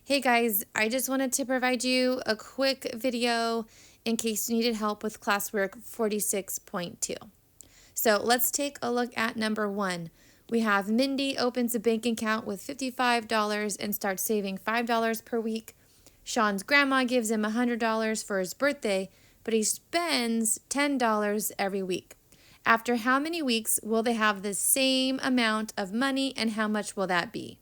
Hey guys, I just wanted to provide you a quick video in case you needed help with classwork 46.2. So let's take a look at number 1. We have Mindy opens a bank account with $55 and starts saving $5 per week. Sean's grandma gives him $100 for his birthday, but he spends $10 every week. After how many weeks will they have the same amount of money, and how much will that be?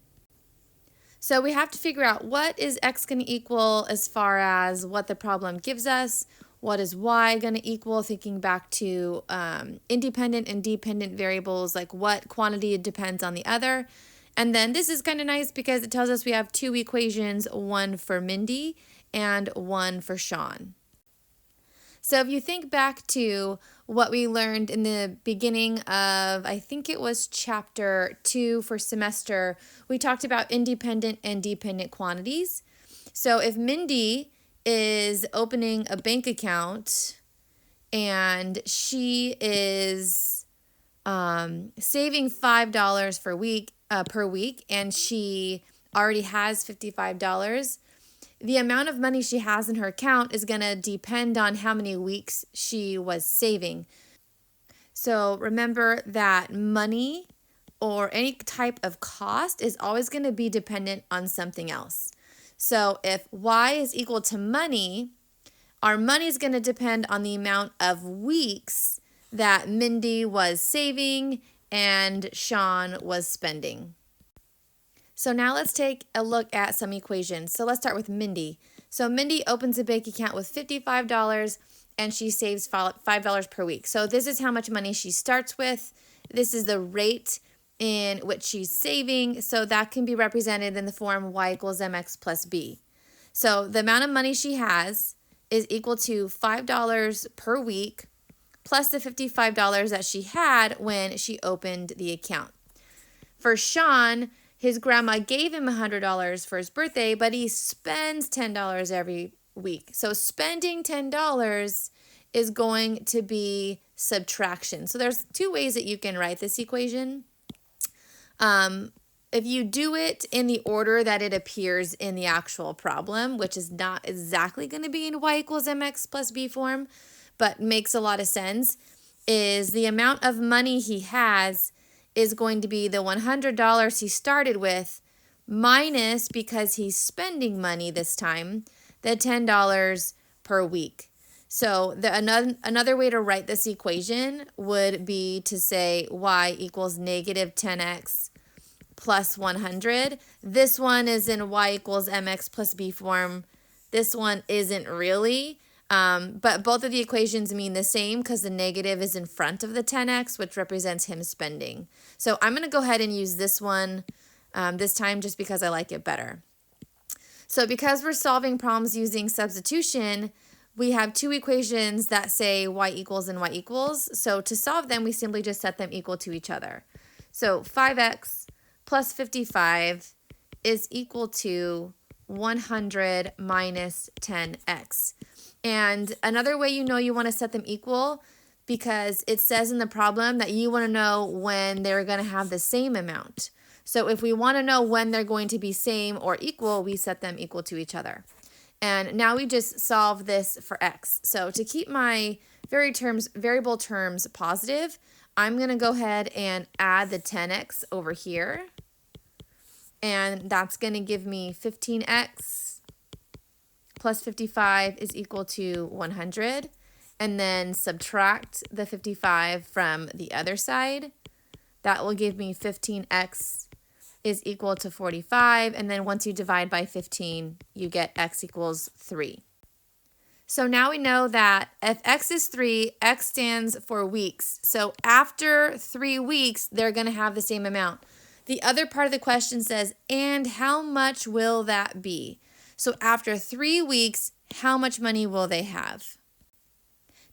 So we have to figure out what is x going to equal as far as what the problem gives us. What is y going to equal, thinking back to independent and dependent variables, like what quantity depends on the other. And then this is kind of nice because it tells us we have two equations, one for Mindy and one for Sean. So if you think back to what we learned in the beginning of, I think it was chapter 2 for semester, we talked about independent and dependent quantities. So if Mindy is opening a bank account and she is saving $5 per week, and she already has $55, the amount of money she has in her account is going to depend on how many weeks she was saving. So remember that money or any type of cost is always going to be dependent on something else. So if y is equal to money, our money is going to depend on the amount of weeks that Mindy was saving and Sean was spending. So now let's take a look at some equations. So let's start with Mindy. So Mindy opens a bank account with $55 and she saves $5 per week. So this is how much money she starts with. This is the rate in which she's saving. So that can be represented in the form y equals mx plus b. So the amount of money she has is equal to $5 per week plus the $55 that she had when she opened the account. For Sean, his grandma gave him $100 for his birthday, but he spends $10 every week. So spending $10 is going to be subtraction. So there's two ways that you can write this equation. If you do it in the order that it appears in the actual problem, which is not exactly going to be in y equals mx plus b form, but makes a lot of sense, is the amount of money he has is going to be the $100 he started with minus, because he's spending money this time, the $10 per week. So another way to write this equation would be to say y equals negative 10x plus 100. This one is in y equals mx plus b form. This one isn't really. But both of the equations mean the same because the negative is in front of the 10x, which represents him spending. So I'm going to go ahead and use this one this time just because I like it better. So because we're solving problems using substitution, we have two equations that say y equals and y equals. So to solve them, we simply just set them equal to each other. So 5x plus 55 is equal to 100 minus 10x. And another way you know you want to set them equal, because it says in the problem that you want to know when they're going to have the same amount. So if we want to know when they're going to be same or equal, we set them equal to each other. And now we just solve this for x. So to keep my variable terms positive, I'm going to go ahead and add the 10x over here. And that's going to give me 15x plus 55 is equal to 100, and then subtract the 55 from the other side. That will give me 15x is equal to 45, and then once you divide by 15, you get x equals 3. So now we know that if x is 3, x stands for weeks. So after 3 weeks, they're going to have the same amount. The other part of the question says, and how much will that be? So after 3 weeks, how much money will they have?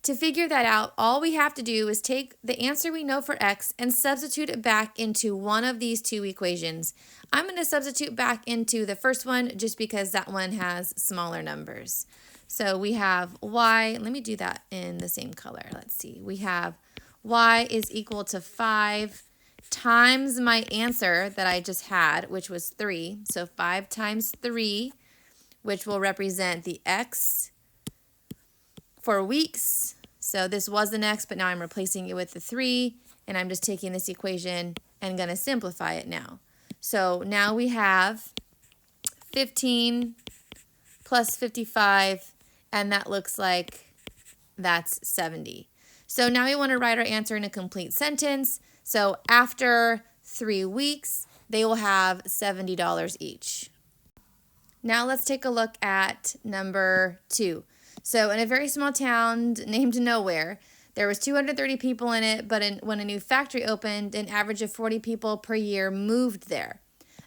To figure that out, all we have to do is take the answer we know for x and substitute it back into one of these two equations. I'm going to substitute back into the first one just because that one has smaller numbers. So we have y, let me do that in the same color. Let's see. We have y is equal to 5 times my answer that I just had, which was 3. So 5 times 3 which will represent the X for weeks. So this was an X, but now I'm replacing it with the 3, and I'm just taking this equation and going to simplify it now. So now we have 15 plus 55, and that looks like that's 70. So now we want to write our answer in a complete sentence. So after 3 weeks, they will have $70 each. Now let's take a look at number 2. So in a very small town named Nowhere, there was 230 people in it, but when a new factory opened, an average of 40 people per year moved there.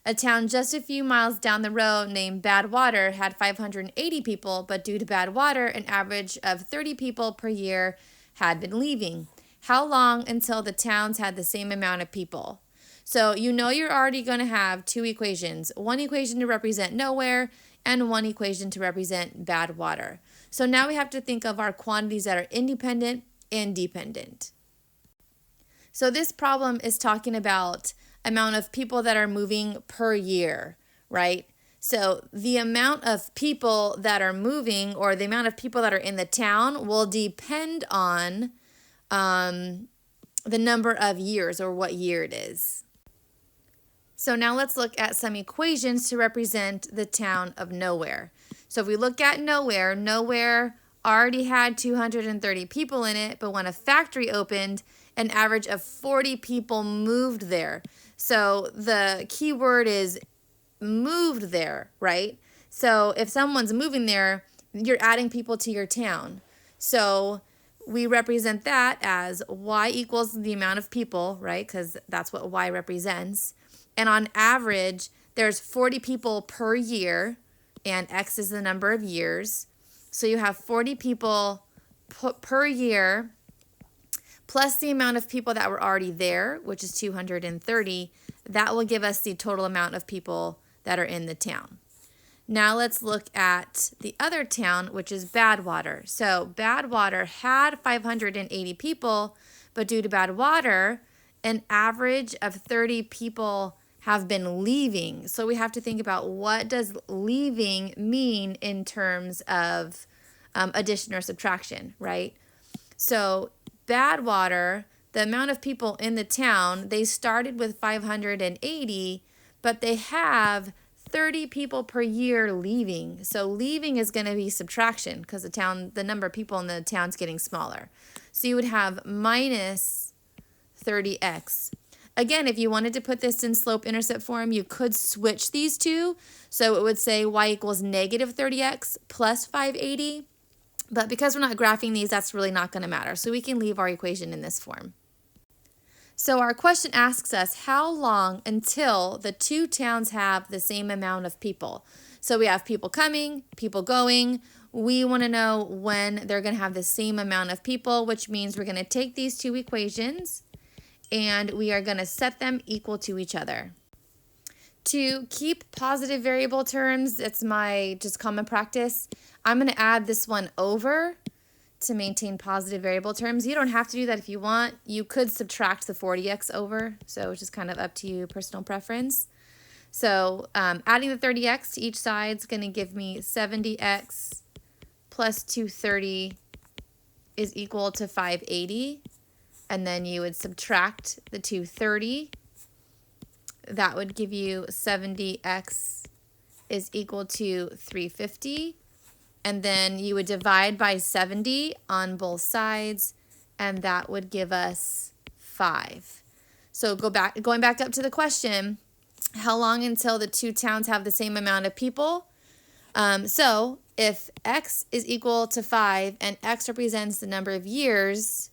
A town just a few miles down the road named Badwater had 580 people, but due to bad water, an average of 30 people per year had been leaving. How long until the towns had the same amount of people? So you know you're already going to have 2 equations, one equation to represent Nowhere and one equation to represent bad water. So now we have to think of our quantities that are independent and dependent. So this problem is talking about amount of people that are moving per year, right? So the amount of people that are moving, or the amount of people that are in the town, will depend on the number of years, or what year it is. So now let's look at some equations to represent the town of Nowhere. So if we look at Nowhere, Nowhere already had 230 people in it, but when a factory opened, an average of 40 people moved there. So the key word is moved there, right? So if someone's moving there, you're adding people to your town. So we represent that as Y equals the amount of people, right? Because that's what Y represents. And on average, there's 40 people per year, and X is the number of years. So you have 40 people per year, plus the amount of people that were already there, which is 230. That will give us the total amount of people that are in the town. Now let's look at the other town, which is Badwater. So Badwater had 580 people, but due to bad water, an average of 30 people have been leaving. So we have to think about, what does leaving mean in terms of addition or subtraction, right? So Badwater, the amount of people in the town, they started with 580, but they have 30 people per year leaving. So leaving is going to be subtraction, because the number of people in the town's getting smaller. So you would have minus 30x. Again, if you wanted to put this in slope-intercept form, you could switch these two. So it would say y equals negative 30x plus 580. But because we're not graphing these, that's really not going to matter. So we can leave our equation in this form. So our question asks us, how long until the 2 towns have the same amount of people? So we have people coming, people going. We want to know when they're going to have the same amount of people, which means we're going to take these 2 equations and we are going to set them equal to each other. To keep positive variable terms, it's my just common practice, I'm going to add this one over to maintain positive variable terms. You don't have to do that if you want. You could subtract the 40x over, so it's just kind of up to you, personal preference. So adding the 30x to each side is going to give me 70x plus 230 is equal to 580. And then you would subtract the 230. That would give you 70x is equal to 350. And then you would divide by 70 on both sides, and that would give us 5. So going back up to the question, how long until the 2 towns have the same amount of people? So if x is equal to 5 and x represents the number of years,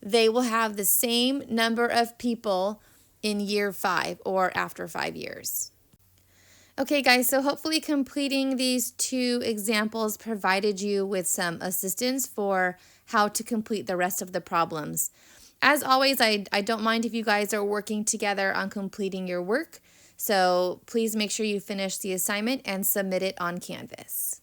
they will have the same number of people in year 5 or after 5 years. Okay guys, so hopefully completing these 2 examples provided you with some assistance for how to complete the rest of the problems. As always, I don't mind if you guys are working together on completing your work, so please make sure you finish the assignment and submit it on Canvas.